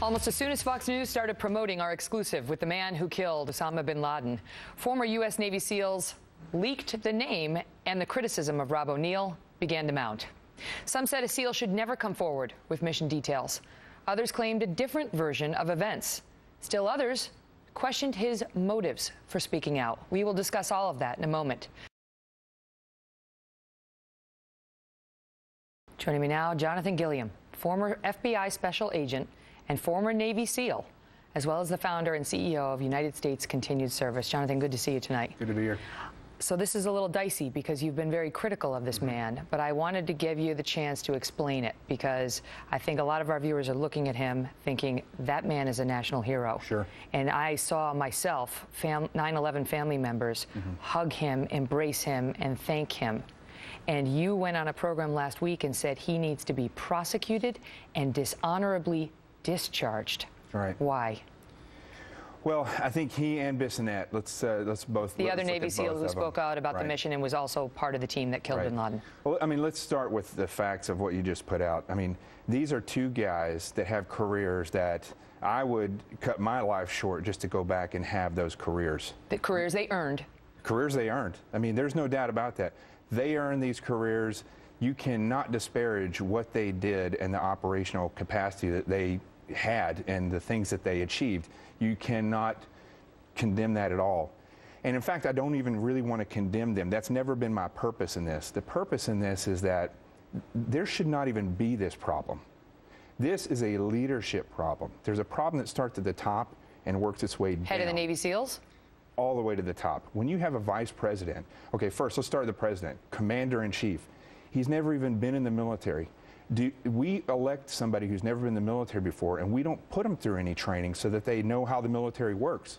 Almost as soon as Fox News started promoting our exclusive with the man who killed Osama bin Laden, former U.S. Navy SEALs leaked the name, and the criticism of Rob O'Neill began to mount. Some said a SEAL should never come forward with mission details. Others claimed a different version of events. Still others questioned his motives for speaking out. We will discuss all of that in a moment. Joining me now, Jonathan Gilliam, former FBI special agent and former Navy SEAL, as well as the founder and CEO of United States Continued Service. Jonathan, good to see you tonight. Good to be here. So this is a little dicey because you've been very critical of this man, but I wanted to give you the chance to explain it because I think a lot of our viewers are looking at him thinking that man is a national hero. Sure. And I saw myself, 9/11 family members, hug him, embrace him, and thank him. And you went on a program last week and said he needs to be prosecuted and dishonorably discharged. Right. Why? Well, I think he and Bissonnette, let's both. The other Navy SEAL who spoke out about the mission and was also part of the team that killed bin Laden. Well, I mean, let's start with the facts of what you just put out. I mean, these are two guys that have careers that I would cut my life short just to go back and have those careers. The careers they earned. Careers they earned. I mean, there's no doubt about that. They earned these careers. You cannot disparage what they did and the operational capacity that they had and the things that they achieved. You cannot condemn that at all. And in fact, I don't even really want to condemn them. That's never been my purpose in this. The purpose in this is that there should not even be this problem. This is a leadership problem. There's a problem that starts at the top and works its way down. Head of the Navy SEALs? All the way to the top. When you have a vice president, okay, first let's start with the president, commander-in-chief. He's never even been in the military. We elect somebody who's never been in the military before, and we don't put them through any training so that they know how the military works.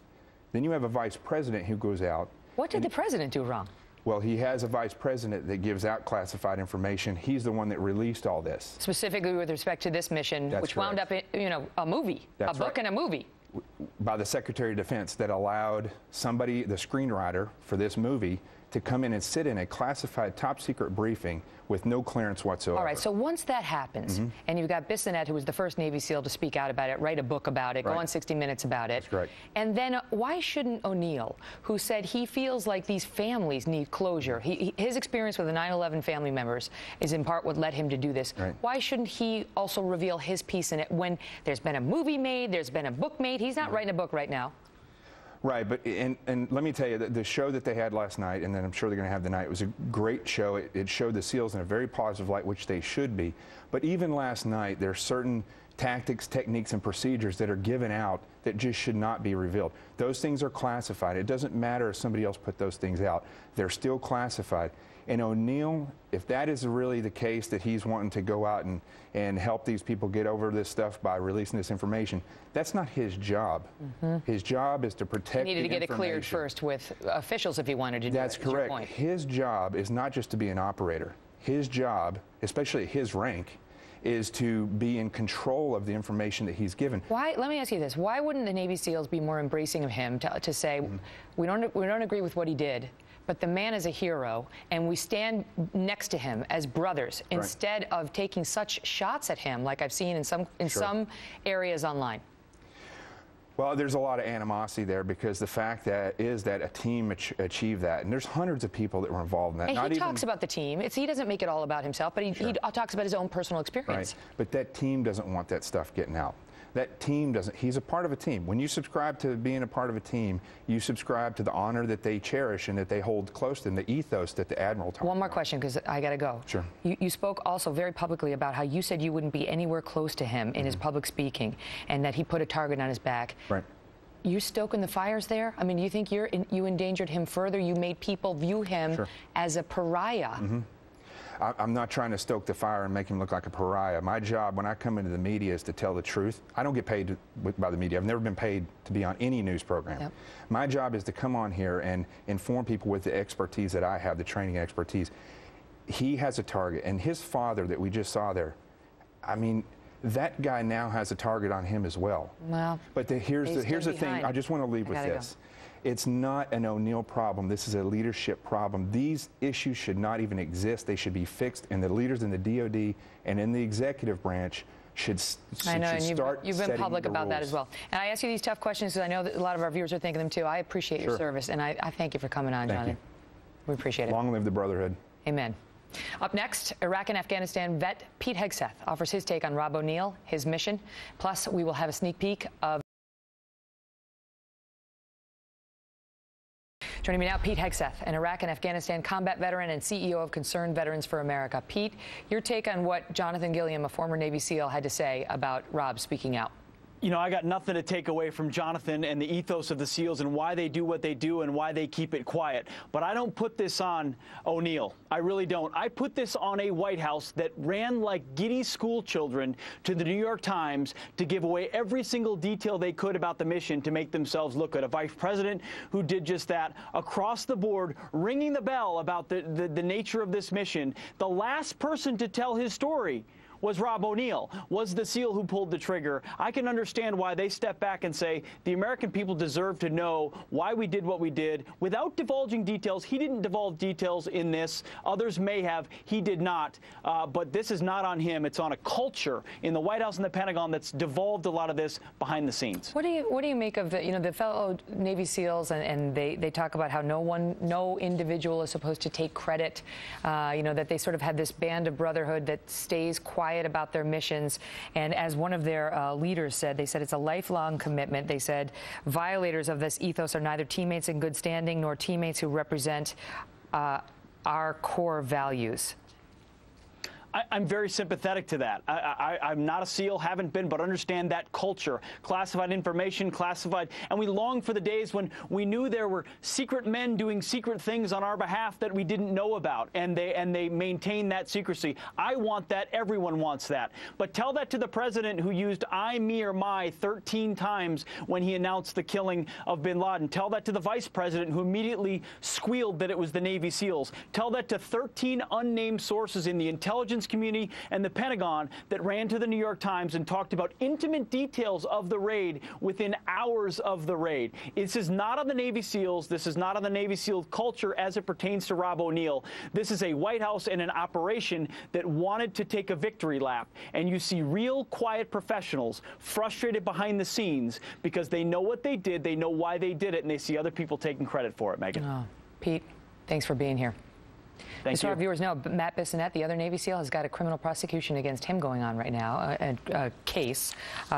Then you have a vice president who goes out. What did the president do wrong? Well, he has a vice president that gives out classified information. He's the one that released all this. Specifically with respect to this mission, which wound up in, a movie, a book and a movie. By the Secretary of Defense that allowed somebody, the screenwriter for this movie, to come in and sit in a classified top secret briefing with no clearance whatsoever. All right, so once that happens, and you've got Bissonnette, who was the first Navy SEAL to speak out about it, write a book about it, go on 60 Minutes about it. That's correct. And then why shouldn't O'Neill, who said he feels like these families need closure, his experience with the 9/11 family members is in part what led him to do this. Why shouldn't he also reveal his piece in it when there's been a movie made, there's been a book made? He's not writing a book right now. Right, but and let me tell you, the show that they had last night, and then I'm sure they're going to have tonight, it was a great show. It showed the SEALs in a very positive light, which they should be. But even last night, there are certain tactics, techniques, and procedures that are given out that just should not be revealed. Those things are classified. It doesn't matter if somebody else put those things out. They're still classified. And O'Neill, if that is really the case, that he's wanting to go out and help these people get over this stuff by releasing this information, that's not his job. His job is to protect the information. He needed to get it cleared first with officials if he wanted to do it. That's correct. His job is not just to be an operator. His job, especially at his rank, is to be in control of the information that he's given. Why? Let me ask you this. Why wouldn't the Navy SEALs be more embracing of him to say, we don't agree with what he did, but the man is a hero, and we stand next to him as brothers, instead of taking such shots at him like I've seen in some areas online? Well, there's a lot of animosity there because the fact is that a team achieved that, and there's hundreds of people that were involved in that. And he talks about the team. He doesn't make it all about himself, but he talks about his own personal experience. Right. But that team doesn't want that stuff getting out. That team doesn't. He's a part of a team. When you subscribe to being a part of a team, you subscribe to the honor that they cherish and that they hold close to, and the ethos that the Admiral talked about. One more question, because I got to go. Sure. You spoke also very publicly about how you said you wouldn't be anywhere close to him in his public speaking, and that he put a target on his back. Right. You stoking the fires there? I mean, you think you endangered him further? You made people view him as a pariah. I'm not trying to stoke the fire and make him look like a pariah. My job when I come into the media is to tell the truth. I don't get paid by the media. I've never been paid to be on any news program. My job is to come on here and inform people with the expertise that I have, the training expertise. He has a target, and his father that we just saw there, I mean, that guy now has a target on him as well. Well, but here's the thing. I just want to leave with this. It's not an O'Neill problem. This is a leadership problem. These issues should not even exist. They should be fixed, and the leaders in the DOD and in the executive branch I know, and start you've been public the about that rules. as well. And I ask you these tough questions because I know that a lot of our viewers are thinking them too. I appreciate your service, and I thank you for coming on, Jonathan. We appreciate it. Long live the brotherhood. Amen. Up next, Iraq and Afghanistan vet Pete Hegseth offers his take on Rob O'Neill, his mission. Plus, we will have a sneak peek of... Joining me now, Pete Hegseth, an Iraq and Afghanistan combat veteran and CEO of Concerned Veterans for America. Pete, your take on what Jonathan Gilliam, a former Navy SEAL, had to say about Rob speaking out. You know, I got nothing to take away from Jonathan and the ethos of the SEALs and why they do what they do and why they keep it quiet. But I don't put this on O'Neill. I really don't. I put this on a White House that ran like giddy school children to the New York Times to give away every single detail they could about the mission to make themselves look good. A vice president who did just that across the board, ringing the bell about the nature of this mission. The last person to tell his story was Rob O'Neill, was the SEAL who pulled the trigger. I can understand why they step back and say the American people deserve to know why we did what we did without divulging details. He didn't divulge details in this. Others may have. He did not. But this is not on him. It's on a culture in the White House and the Pentagon that's devolved a lot of this behind the scenes. What do you make of the fellow Navy SEALs and they talk about how no individual is supposed to take credit, that they sort of had this band of brotherhood that stays quiet about their missions. And as one of their leaders said, they said it's a lifelong commitment. They said violators of this ethos are neither teammates in good standing nor teammates who represent our core values. I'm very sympathetic to that. I'm not a SEAL, haven't been, but understand that culture. Classified information, classified. And we long for the days when we knew there were secret men doing secret things on our behalf that we didn't know about, and they maintain that secrecy. I want that. Everyone wants that. But tell that to the president who used I, me, or my 13 times when he announced the killing of bin Laden. Tell that to the vice president who immediately squealed that it was the Navy SEALs. Tell that to 13 unnamed sources in the intelligence community and the Pentagon that ran to the New York Times and talked about intimate details of the raid within hours of the raid. This is not on the Navy SEALs. This is not on the Navy SEAL culture as it pertains to Rob O'Neill. This is a White House and an operation that wanted to take a victory lap. And you see real quiet professionals frustrated behind the scenes because they know what they did, they know why they did it, and they see other people taking credit for it, Megan. Oh, Pete, thanks for being here. Thank you. Our viewers know, Matt Bissonnette, the other Navy SEAL, has got a criminal prosecution against him going on right now, a case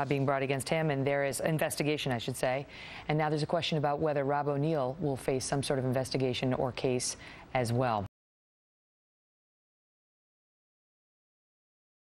being brought against him, and there is investigation, I should say. And now there's a question about whether Rob O'Neill will face some sort of investigation or case as well.